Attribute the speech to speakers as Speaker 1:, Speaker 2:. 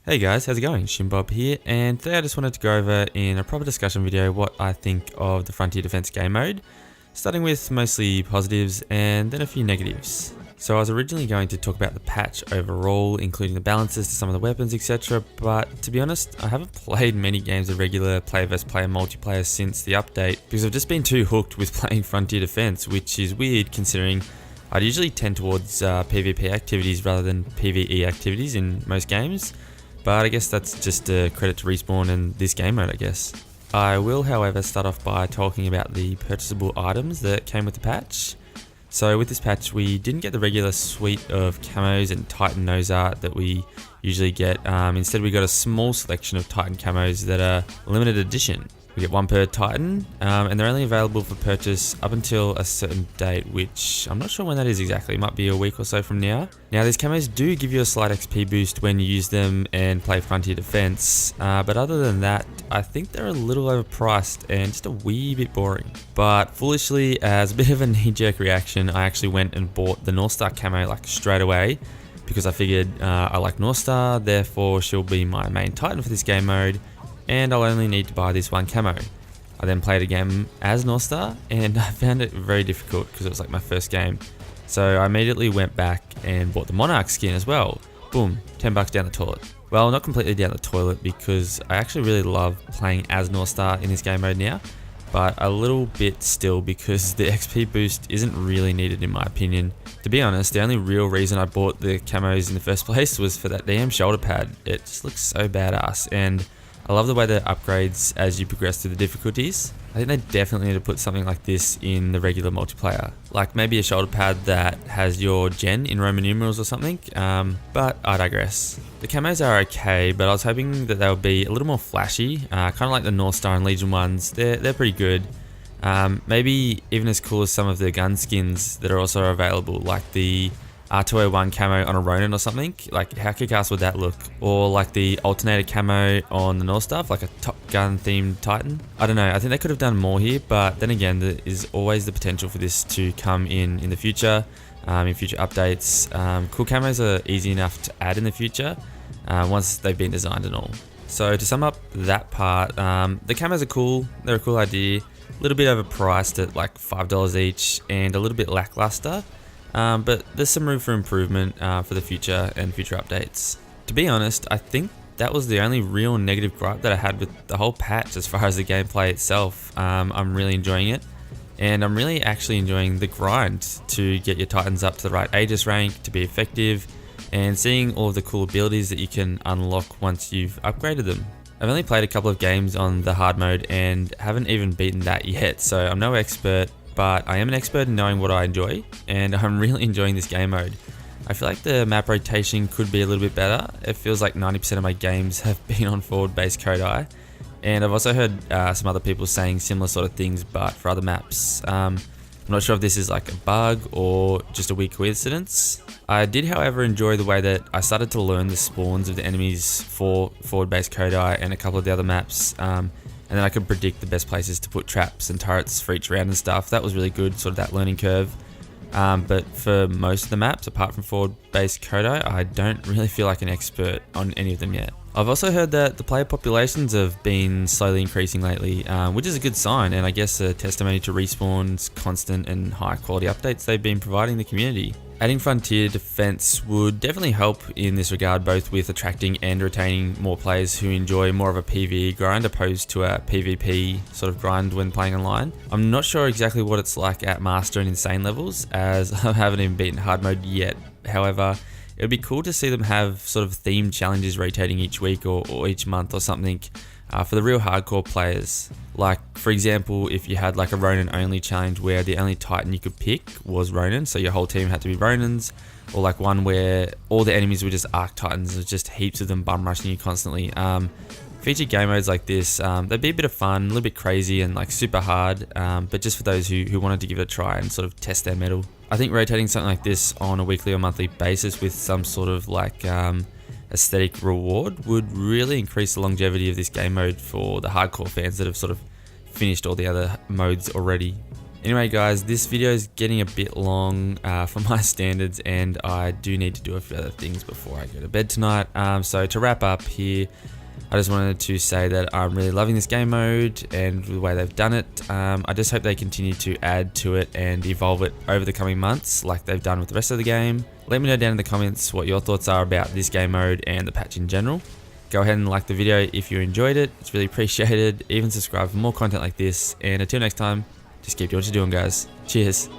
Speaker 1: Hey guys, how's it going? Shimbob here, and today I just wanted to go over in a proper discussion video what I think of the Frontier Defense game mode, starting with mostly positives and then a few negatives. So I was originally going to talk about the patch overall, including the balances to some of the weapons, etc. But to be honest, I haven't played many games of regular player vs player multiplayer since the update because I've just been too hooked with playing Frontier Defense, which is weird considering I'd usually tend towards PvP activities rather than PvE activities in most games. But I guess that's just a credit to Respawn and this game mode, I guess. I will, however, start off by talking about the purchasable items that came with the patch. So with this patch, we didn't get the regular suite of camos and Titan nose art that we usually get. Instead, we got a small selection of Titan camos that are limited edition. We get one per Titan, and they're only available for purchase up until a certain date, which I'm not sure when that is exactly. It might be a week or so from now. Now, these camos do give you a slight XP boost when you use them and play Frontier Defense, but other than that, I think they're a little overpriced and just a wee bit boring. But foolishly, as a bit of a knee-jerk reaction, I actually went and bought the North Star camo like straight away, because I figured I like North Star, therefore she'll be my main Titan for this game mode, and I'll only need to buy this one camo. I then played a game as North Star, and I found it very difficult because it was like my first game. So I immediately went back and bought the Monarch skin as well. Boom, $10 down the toilet. Well, not completely down the toilet because I actually really love playing as North Star in this game mode now, but a little bit still because the XP boost isn't really needed in my opinion. To be honest, the only real reason I bought the camos in the first place was for that damn shoulder pad. It just looks so badass, and I love the way that it upgrades as you progress through the difficulties. I think they definitely need to put something like this in the regular multiplayer. Like maybe a shoulder pad that has your gen in Roman numerals or something, but I digress. The camos are okay, but I was hoping that they would be a little more flashy, kind of like the North Star and Legion ones. They're pretty good. Maybe even as cool as some of the gun skins that are also available, like the R201 camo on a Ronin or something. Like how kick-ass would that look? Or like the alternator camo on the North Star, like a Top Gun themed Titan. I don't know, I think they could have done more here, but then again, there is always the potential for this to come in the future, in future updates. Cool camos are easy enough to add in the future, once they've been designed and all. So to sum up that part, the camos are cool, they're a cool idea, a little bit overpriced at like $5 each, and a little bit lackluster. But there's some room for improvement for the future and future updates. To be honest, I think that was the only real negative gripe that I had with the whole patch as far as the gameplay itself. I'm really enjoying it, and I'm really actually enjoying the grind to get your Titans up to the right Aegis rank to be effective, and seeing all of the cool abilities that you can unlock once you've upgraded them. I've only played a couple of games on the hard mode and haven't even beaten that yet, so I'm no expert, but I am an expert in knowing what I enjoy, and I'm really enjoying this game mode. I feel like the map rotation could be a little bit better. It feels like 90% of my games have been on forward-based Kodai, and I've also heard some other people saying similar sort of things, but for other maps. I'm not sure if this is like a bug or just a weird coincidence. I did, however, enjoy the way that I started to learn the spawns of the enemies for forward-based Kodai and a couple of the other maps. And then I could predict the best places to put traps and turrets for each round and stuff. That was really good, sort of that learning curve. But for most of the maps, apart from forward-based Kodai, I don't really feel like an expert on any of them yet. I've also heard that the player populations have been slowly increasing lately, which is a good sign, and I guess a testimony to Respawn's constant and high quality updates they've been providing the community. Adding Frontier Defense would definitely help in this regard, both with attracting and retaining more players who enjoy more of a PvE grind opposed to a PvP sort of grind when playing online. I'm not sure exactly what it's like at Master and Insane levels, as I haven't even beaten hard mode yet. However, it would be cool to see them have sort of themed challenges rotating each week or each month or something for the real hardcore players. Like, for example, if you had like a Ronin only challenge where the only Titan you could pick was Ronin, so your whole team had to be Ronins, or like one where all the enemies were just Arc Titans, there's just heaps of them bum rushing you constantly. Featured game modes like this, they'd be a bit of fun, a little bit crazy and like super hard, but just for those who wanted to give it a try and sort of test their mettle. I think rotating something like this on a weekly or monthly basis with some sort of like aesthetic reward would really increase the longevity of this game mode for the hardcore fans that have sort of finished all the other modes already. Anyway guys, this video is getting a bit long for my standards, and I do need to do a few other things before I go to bed tonight. So to wrap up here, I just wanted to say that I'm really loving this game mode and the way they've done it. I just hope they continue to add to it and evolve it over the coming months like they've done with the rest of the game. Let me know down in the comments what your thoughts are about this game mode and the patch in general. Go ahead and like the video if you enjoyed it, it's really appreciated. Even subscribe for more content like this, and until next time, just keep doing what you're doing guys. Cheers.